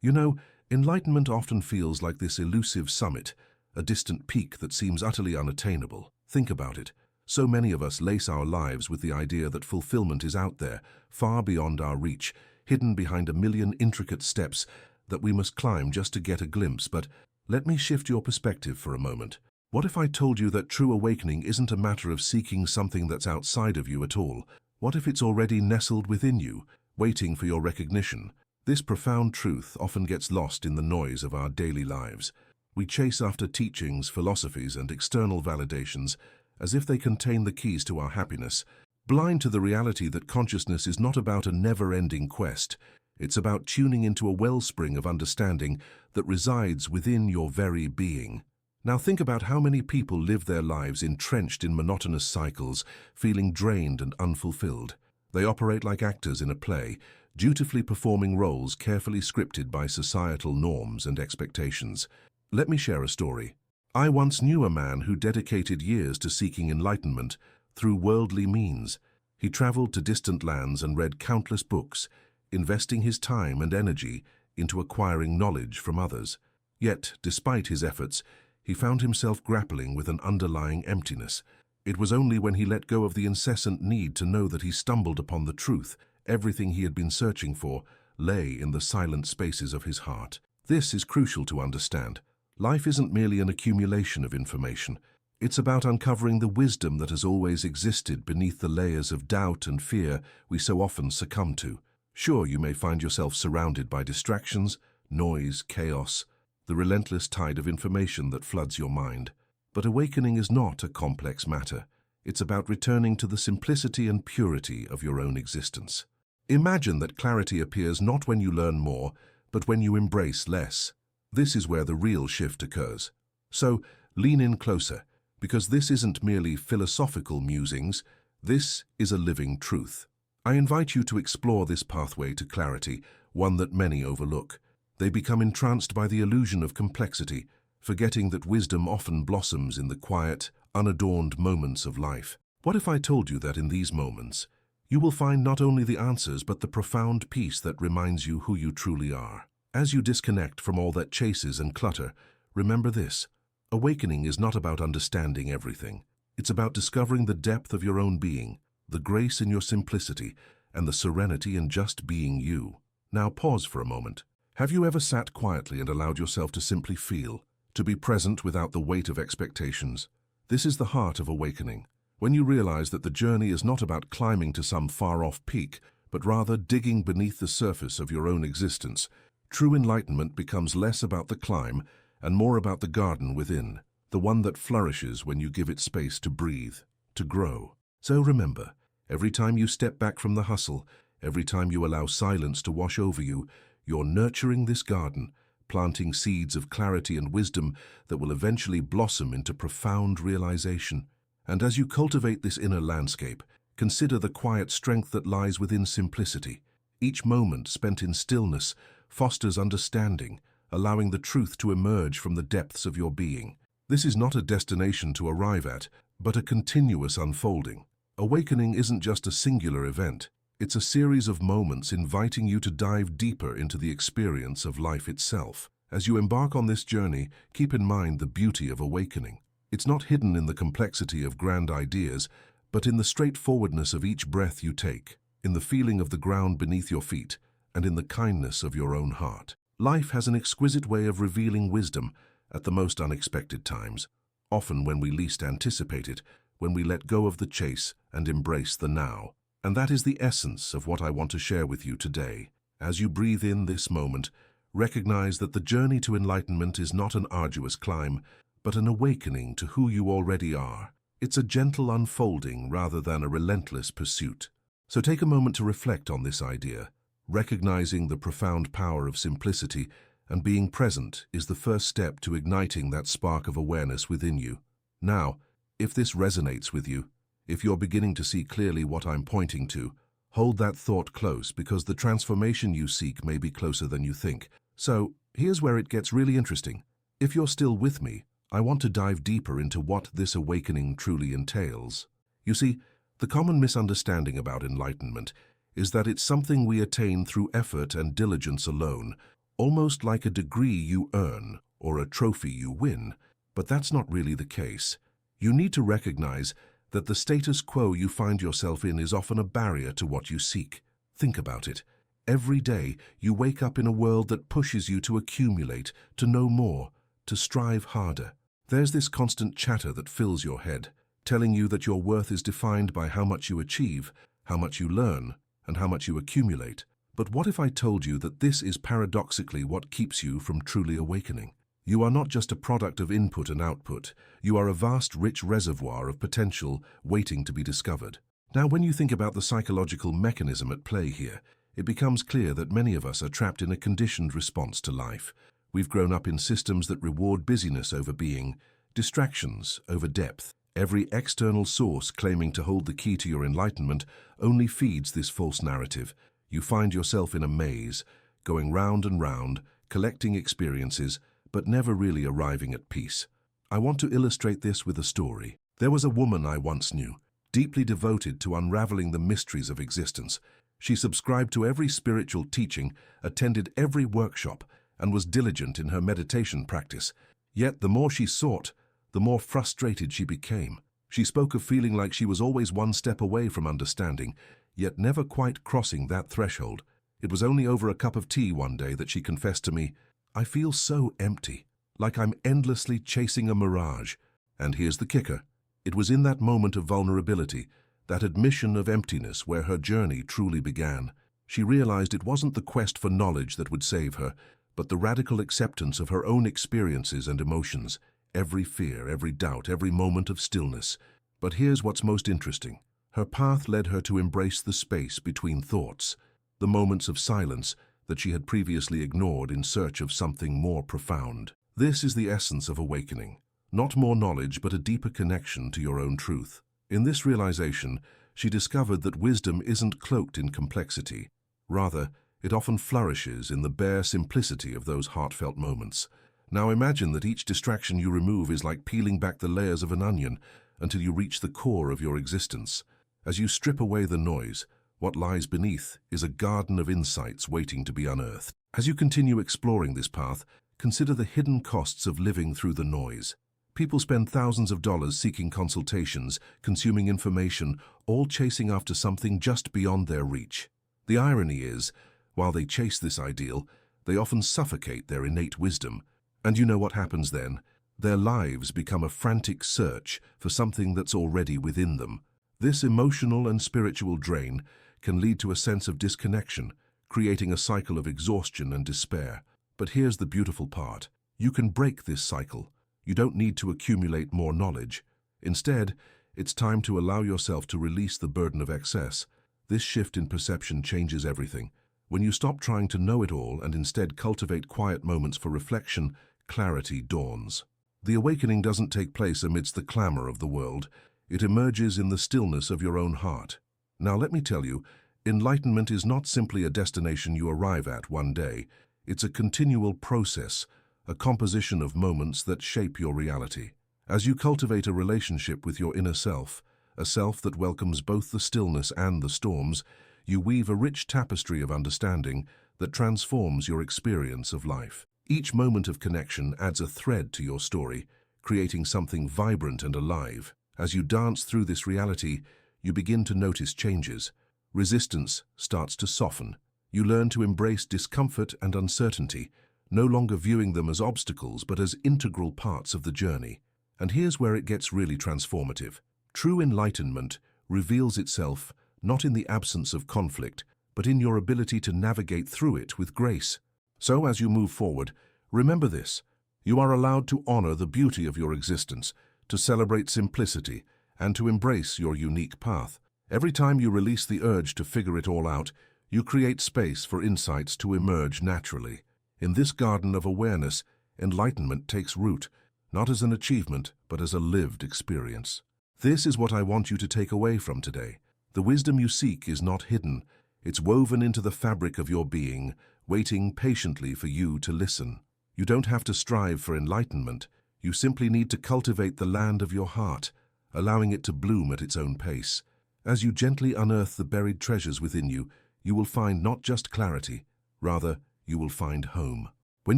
You know, enlightenment often feels like this elusive summit, a distant peak that seems utterly unattainable. Think about it. So many of us lace our lives with the idea that fulfillment is out there, far beyond our reach, hidden behind a million intricate steps that we must climb just to get a glimpse. But let me shift your perspective for a moment. What if I told you that true awakening isn't a matter of seeking something that's outside of you at all? What if it's already nestled within you, waiting for your recognition? This profound truth often gets lost in the noise of our daily lives. We chase after teachings, philosophies, and external validations as if they contain the keys to our happiness, blind to the reality that consciousness is not about a never-ending quest. It's about tuning into a wellspring of understanding that resides within your very being. Now think about how many people live their lives entrenched in monotonous cycles, feeling drained and unfulfilled. They operate like actors in a play, dutifully performing roles carefully scripted by societal norms and expectations. Let me share a story. I once knew a man who dedicated years to seeking enlightenment through worldly means. He traveled to distant lands and read countless books, investing his time and energy into acquiring knowledge from others. Yet, despite his efforts, he found himself grappling with an underlying emptiness. It was only when he let go of the incessant need to know that he stumbled upon the truth. Everything he had been searching for lay in the silent spaces of his heart. This is crucial to understand. Life isn't merely an accumulation of information. It's about uncovering the wisdom that has always existed beneath the layers of doubt and fear we so often succumb to. Sure, you may find yourself surrounded by distractions, noise, chaos, the relentless tide of information that floods your mind. But awakening is not a complex matter. It's about returning to the simplicity and purity of your own existence. Imagine that clarity appears not when you learn more, but when you embrace less. This is where the real shift occurs. So, lean in closer, because this isn't merely philosophical musings, this is a living truth. I invite you to explore this pathway to clarity, one that many overlook. They become entranced by the illusion of complexity, forgetting that wisdom often blossoms in the quiet, unadorned moments of life. What if I told you that in these moments, you will find not only the answers but the profound peace that reminds you who you truly are? As you disconnect from all that chases and clutter, remember this: awakening is not about understanding everything. It's about discovering the depth of your own being, the grace in your simplicity, and the serenity in just being you. Now pause for a moment. Have you ever sat quietly and allowed yourself to simply feel, to be present without the weight of expectations? This is the heart of awakening, when you realize that the journey is not about climbing to some far-off peak, but rather digging beneath the surface of your own existence. True enlightenment becomes less about the climb and more about the garden within, the one that flourishes when you give it space to breathe, to grow. So remember, every time you step back from the hustle, every time you allow silence to wash over you, you're nurturing this garden, planting seeds of clarity and wisdom that will eventually blossom into profound realization. And as you cultivate this inner landscape, consider the quiet strength that lies within simplicity. Each moment spent in stillness fosters understanding, allowing the truth to emerge from the depths of your being. This is not a destination to arrive at, but a continuous unfolding. Awakening isn't just a singular event. It's a series of moments inviting you to dive deeper into the experience of life itself. As you embark on this journey, keep in mind the beauty of awakening. It's not hidden in the complexity of grand ideas, but in the straightforwardness of each breath you take, in the feeling of the ground beneath your feet, and in the kindness of your own heart. Life has an exquisite way of revealing wisdom at the most unexpected times, often when we least anticipate it, when we let go of the chase and embrace the now. And that is the essence of what I want to share with you today. As you breathe in this moment, recognize that the journey to enlightenment is not an arduous climb, but an awakening to who you already are. It's a gentle unfolding rather than a relentless pursuit. So take a moment to reflect on this idea. Recognizing the profound power of simplicity and being present is the first step to igniting that spark of awareness within you. Now, if this resonates with you, if you're beginning to see clearly what I'm pointing to, hold that thought close, because the transformation you seek may be closer than you think. So, here's where it gets really interesting. If you're still with me, I want to dive deeper into what this awakening truly entails. You see, the common misunderstanding about enlightenment is that it's something we attain through effort and diligence alone, almost like a degree you earn or a trophy you win. But that's not really the case. You need to recognize that the status quo you find yourself in is often a barrier to what you seek. Think about it. Every day, you wake up in a world that pushes you to accumulate, to know more, to strive harder. There's this constant chatter that fills your head, telling you that your worth is defined by how much you achieve, how much you learn, and how much you accumulate. But what if I told you that this is paradoxically what keeps you from truly awakening? You are not just a product of input and output. You are a vast, rich reservoir of potential waiting to be discovered. Now, when you think about the psychological mechanism at play here, it becomes clear that many of us are trapped in a conditioned response to life. We've grown up in systems that reward busyness over being, distractions over depth. Every external source claiming to hold the key to your enlightenment only feeds this false narrative. You find yourself in a maze, going round and round, collecting experiences, but never really arriving at peace. I want to illustrate this with a story. There was a woman I once knew, deeply devoted to unraveling the mysteries of existence. She subscribed to every spiritual teaching, attended every workshop, and was diligent in her meditation practice. Yet the more she sought, the more frustrated she became. She spoke of feeling like she was always one step away from understanding, yet never quite crossing that threshold. It was only over a cup of tea one day that she confessed to me, "I feel so empty, like I'm endlessly chasing a mirage." And here's the kicker. It was in that moment of vulnerability, that admission of emptiness, where her journey truly began. She realized it wasn't the quest for knowledge that would save her, but the radical acceptance of her own experiences and emotions, every fear, every doubt, every moment of stillness. But here's what's most interesting. Her path led her to embrace the space between thoughts, the moments of silence that she had previously ignored in search of something more profound. This is the essence of awakening. Not more knowledge, but a deeper connection to your own truth. In this realization, she discovered that wisdom isn't cloaked in complexity. Rather, it often flourishes in the bare simplicity of those heartfelt moments. Now imagine that each distraction you remove is like peeling back the layers of an onion until you reach the core of your existence. As you strip away the noise, what lies beneath is a garden of insights waiting to be unearthed. As you continue exploring this path, consider the hidden costs of living through the noise. People spend thousands of dollars seeking consultations, consuming information, all chasing after something just beyond their reach. The irony is, while they chase this ideal, they often suffocate their innate wisdom. And you know what happens then? Their lives become a frantic search for something that's already within them. This emotional and spiritual drain can lead to a sense of disconnection, creating a cycle of exhaustion and despair. But here's the beautiful part. You can break this cycle. You don't need to accumulate more knowledge. Instead, it's time to allow yourself to release the burden of excess. This shift in perception changes everything. When you stop trying to know it all and instead cultivate quiet moments for reflection, clarity dawns. The awakening doesn't take place amidst the clamor of the world. It emerges in the stillness of your own heart. Now let me tell you, enlightenment is not simply a destination you arrive at one day. It's a continual process, a composition of moments that shape your reality. As you cultivate a relationship with your inner self, a self that welcomes both the stillness and the storms, you weave a rich tapestry of understanding that transforms your experience of life. Each moment of connection adds a thread to your story, creating something vibrant and alive. As you dance through this reality, you begin to notice changes. Resistance starts to soften. You learn to embrace discomfort and uncertainty, no longer viewing them as obstacles but as integral parts of the journey. And here's where it gets really transformative. True enlightenment reveals itself not in the absence of conflict, but in your ability to navigate through it with grace. So as you move forward, remember this. You are allowed to honor the beauty of your existence, to celebrate simplicity, and to embrace your unique path. Every time you release the urge to figure it all out, you create space for insights to emerge naturally. In this garden of awareness, enlightenment takes root, not as an achievement, but as a lived experience. This is what I want you to take away from today. The wisdom you seek is not hidden. It's woven into the fabric of your being, waiting patiently for you to listen. You don't have to strive for enlightenment. You simply need to cultivate the land of your heart, allowing it to bloom at its own pace. As you gently unearth the buried treasures within you, you will find not just clarity, rather, you will find home. When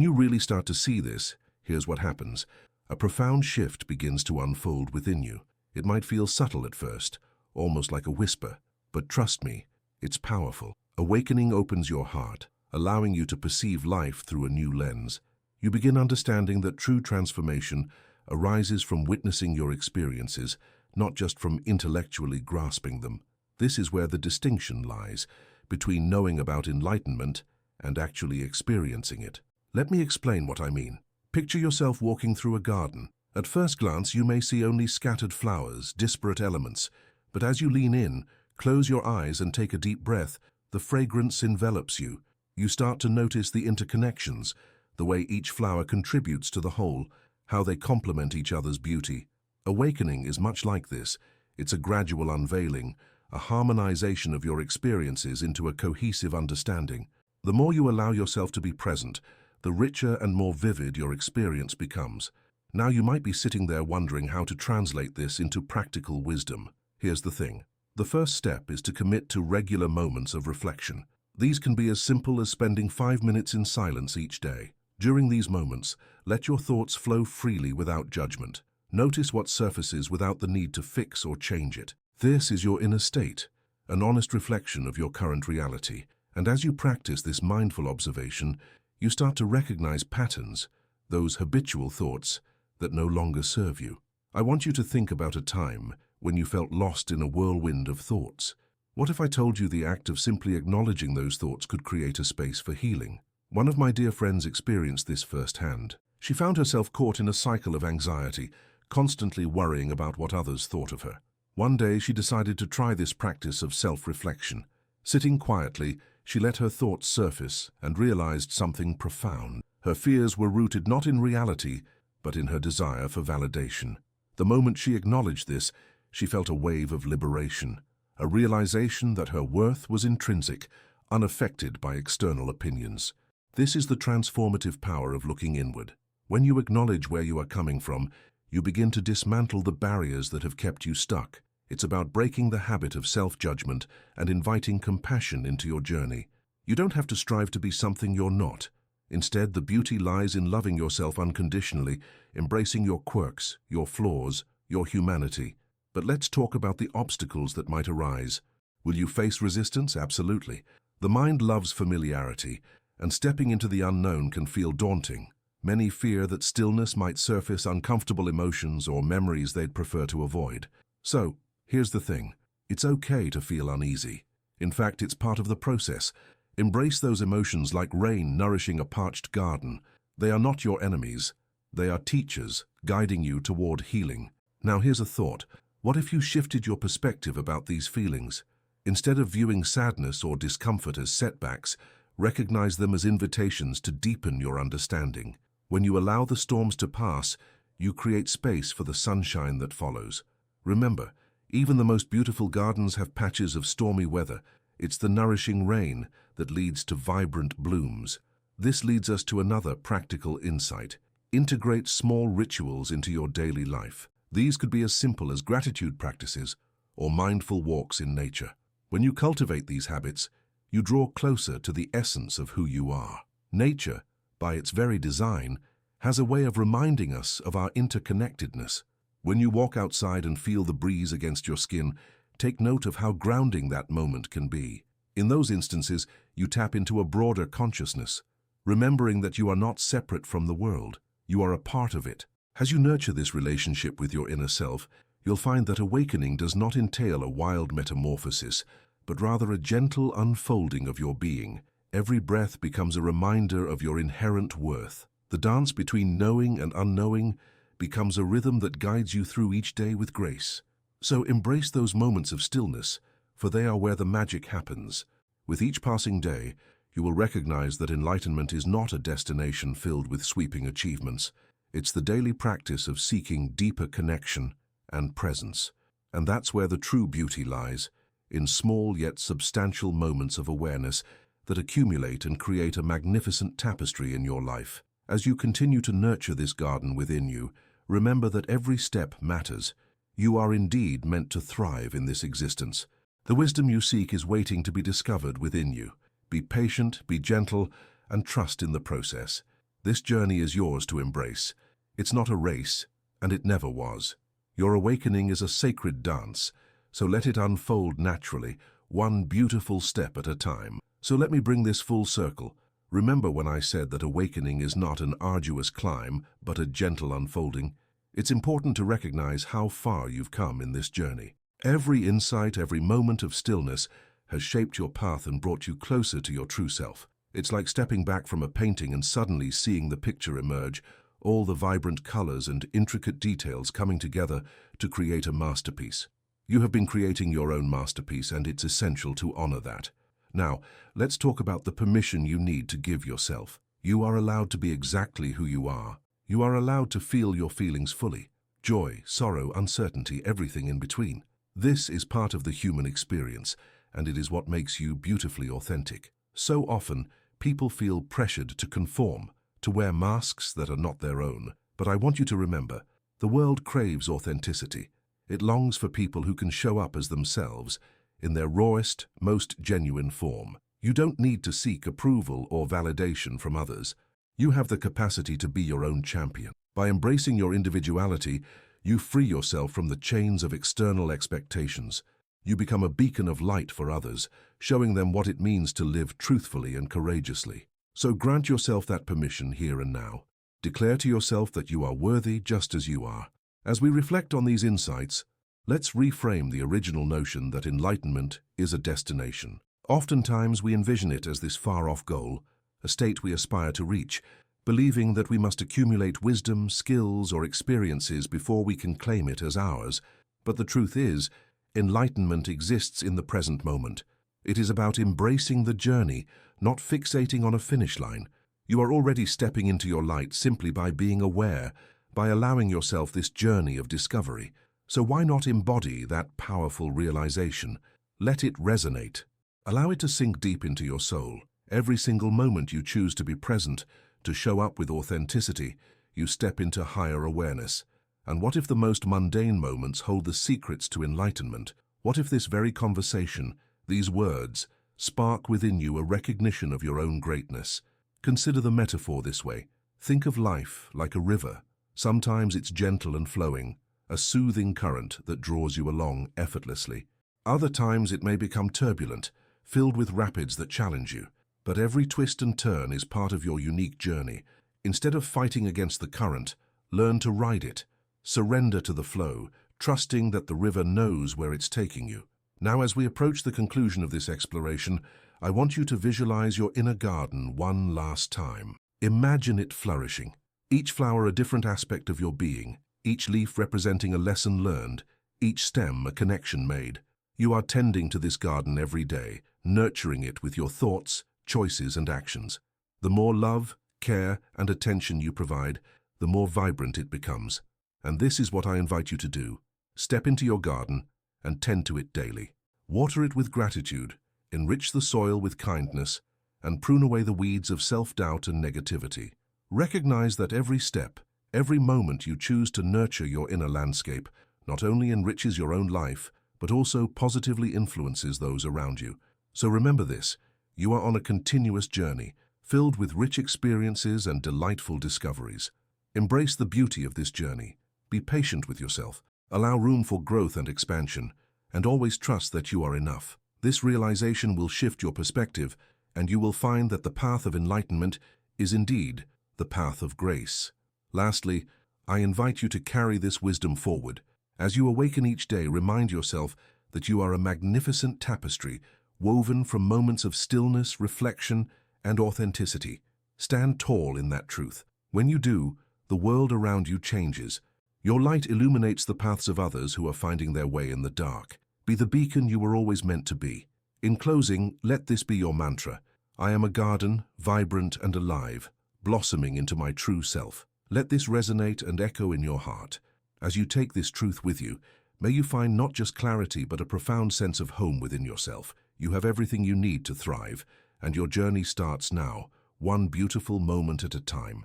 you really start to see this, here's what happens. A profound shift begins to unfold within you. It might feel subtle at first, almost like a whisper, but trust me, it's powerful. Awakening opens your heart, allowing you to perceive life through a new lens. You begin understanding that true transformation arises from witnessing your experiences, not just from intellectually grasping them. This is where the distinction lies between knowing about enlightenment and actually experiencing it. Let me explain what I mean. Picture yourself walking through a garden. At first glance, you may see only scattered flowers, disparate elements, but as you lean in, close your eyes and take a deep breath, the fragrance envelops you. You start to notice the interconnections, the way each flower contributes to the whole, how they complement each other's beauty. Awakening is much like this. It's a gradual unveiling, a harmonization of your experiences into a cohesive understanding. The more you allow yourself to be present, the richer and more vivid your experience becomes. Now you might be sitting there wondering how to translate this into practical wisdom. Here's the thing. The first step is to commit to regular moments of reflection. These can be as simple as spending 5 minutes in silence each day. During these moments, let your thoughts flow freely without judgment. Notice what surfaces without the need to fix or change it. This is your inner state, an honest reflection of your current reality. And as you practice this mindful observation, you start to recognize patterns, those habitual thoughts that no longer serve you. I want you to think about a time when you felt lost in a whirlwind of thoughts. What if I told you the act of simply acknowledging those thoughts could create a space for healing? One of my dear friends experienced this firsthand. She found herself caught in a cycle of anxiety, constantly worrying about what others thought of her. One day she decided to try this practice of self-reflection. Sitting quietly, she let her thoughts surface and realized something profound. Her fears were rooted not in reality, but in her desire for validation. The moment she acknowledged this, she felt a wave of liberation, a realization that her worth was intrinsic, unaffected by external opinions. This is the transformative power of looking inward. When you acknowledge where you are coming from, you begin to dismantle the barriers that have kept you stuck. It's about breaking the habit of self-judgment and inviting compassion into your journey. You don't have to strive to be something you're not. Instead, the beauty lies in loving yourself unconditionally, embracing your quirks, your flaws, your humanity. But let's talk about the obstacles that might arise. Will you face resistance? Absolutely. The mind loves familiarity, and stepping into the unknown can feel daunting. Many fear that stillness might surface uncomfortable emotions or memories they'd prefer to avoid. So, here's the thing. It's okay to feel uneasy. In fact, it's part of the process. Embrace those emotions like rain nourishing a parched garden. They are not your enemies. They are teachers, guiding you toward healing. Now here's a thought. What if you shifted your perspective about these feelings? Instead of viewing sadness or discomfort as setbacks, recognize them as invitations to deepen your understanding. When you allow the storms to pass, you create space for the sunshine that follows. Remember, even the most beautiful gardens have patches of stormy weather. It's the nourishing rain that leads to vibrant blooms. This leads us to another practical insight. Integrate small rituals into your daily life. These could be as simple as gratitude practices or mindful walks in nature. When you cultivate these habits, you draw closer to the essence of who you are. Nature, by its very design, has a way of reminding us of our interconnectedness. When you walk outside and feel the breeze against your skin, take note of how grounding that moment can be. In those instances, you tap into a broader consciousness, remembering that you are not separate from the world. You are a part of it. As you nurture this relationship with your inner self, you'll find that awakening does not entail a wild metamorphosis, but rather a gentle unfolding of your being. Every breath becomes a reminder of your inherent worth. The dance between knowing and unknowing becomes a rhythm that guides you through each day with grace. So embrace those moments of stillness, for they are where the magic happens. With each passing day, you will recognize that enlightenment is not a destination filled with sweeping achievements. It's the daily practice of seeking deeper connection and presence. And that's where the true beauty lies, in small yet substantial moments of awareness that accumulate and create a magnificent tapestry in your life. As you continue to nurture this garden within you, remember that every step matters. You are indeed meant to thrive in this existence. The wisdom you seek is waiting to be discovered within you. Be patient, be gentle, and trust in the process. This journey is yours to embrace. It's not a race, and it never was. Your awakening is a sacred dance, so let it unfold naturally, one beautiful step at a time. So let me bring this full circle. Remember when I said that awakening is not an arduous climb, but a gentle unfolding? It's important to recognize how far you've come in this journey. Every insight, every moment of stillness has shaped your path and brought you closer to your true self. It's like stepping back from a painting and suddenly seeing the picture emerge, all the vibrant colors and intricate details coming together to create a masterpiece. You have been creating your own masterpiece, and it's essential to honor that. Now, let's talk about the permission you need to give yourself. You are allowed to be exactly who you are. You are allowed to feel your feelings fully. Joy, sorrow, uncertainty, everything in between. This is part of the human experience, and it is what makes you beautifully authentic. So often, people feel pressured to conform, to wear masks that are not their own. But I want you to remember, the world craves authenticity. It longs for people who can show up as themselves, in their rawest, most genuine form. You don't need to seek approval or validation from others. You have the capacity to be your own champion. By embracing your individuality, you free yourself from the chains of external expectations. You become a beacon of light for others, showing them what it means to live truthfully and courageously. So grant yourself that permission here and now. Declare to yourself that you are worthy just as you are. As we reflect on these insights, let's reframe the original notion that enlightenment is a destination. Oftentimes we envision it as this far-off goal, a state we aspire to reach, believing that we must accumulate wisdom, skills, or experiences before we can claim it as ours. But the truth is, enlightenment exists in the present moment. It is about embracing the journey, not fixating on a finish line. You are already stepping into your light simply by being aware, by allowing yourself this journey of discovery. So why not embody that powerful realization? Let it resonate. Allow it to sink deep into your soul. Every single moment you choose to be present, to show up with authenticity, you step into higher awareness. And what if the most mundane moments hold the secrets to enlightenment? What if this very conversation, these words, spark within you a recognition of your own greatness? Consider the metaphor this way. Think of life like a river. Sometimes it's gentle and flowing, a soothing current that draws you along effortlessly. Other times it may become turbulent, filled with rapids that challenge you. But every twist and turn is part of your unique journey. Instead of fighting against the current, learn to ride it. Surrender to the flow, trusting that the river knows where it's taking you. Now, as we approach the conclusion of this exploration, I want you to visualize your inner garden one last time. Imagine it flourishing. Each flower a different aspect of your being, each leaf representing a lesson learned, each stem a connection made. You are tending to this garden every day, nurturing it with your thoughts, choices, and actions. The more love, care, and attention you provide, the more vibrant it becomes. And this is what I invite you to do. Step into your garden and tend to it daily. Water it with gratitude, enrich the soil with kindness, and prune away the weeds of self-doubt and negativity. Recognize that every step, every moment you choose to nurture your inner landscape not only enriches your own life, but also positively influences those around you. So remember this, you are on a continuous journey, filled with rich experiences and delightful discoveries. Embrace the beauty of this journey. Be patient with yourself. Allow room for growth and expansion, and always trust that you are enough. This realization will shift your perspective, and you will find that the path of enlightenment is indeed the path of grace. Lastly, I invite you to carry this wisdom forward. As you awaken each day, remind yourself that you are a magnificent tapestry woven from moments of stillness, reflection, and authenticity. Stand tall in that truth. When you do, the world around you changes. Your light illuminates the paths of others who are finding their way in the dark. Be the beacon you were always meant to be. In closing, let this be your mantra. I am a garden, vibrant and alive, blossoming into my true self. Let this resonate and echo in your heart. As you take this truth with you, may you find not just clarity but a profound sense of home within yourself. You have everything you need to thrive, and your journey starts now, one beautiful moment at a time.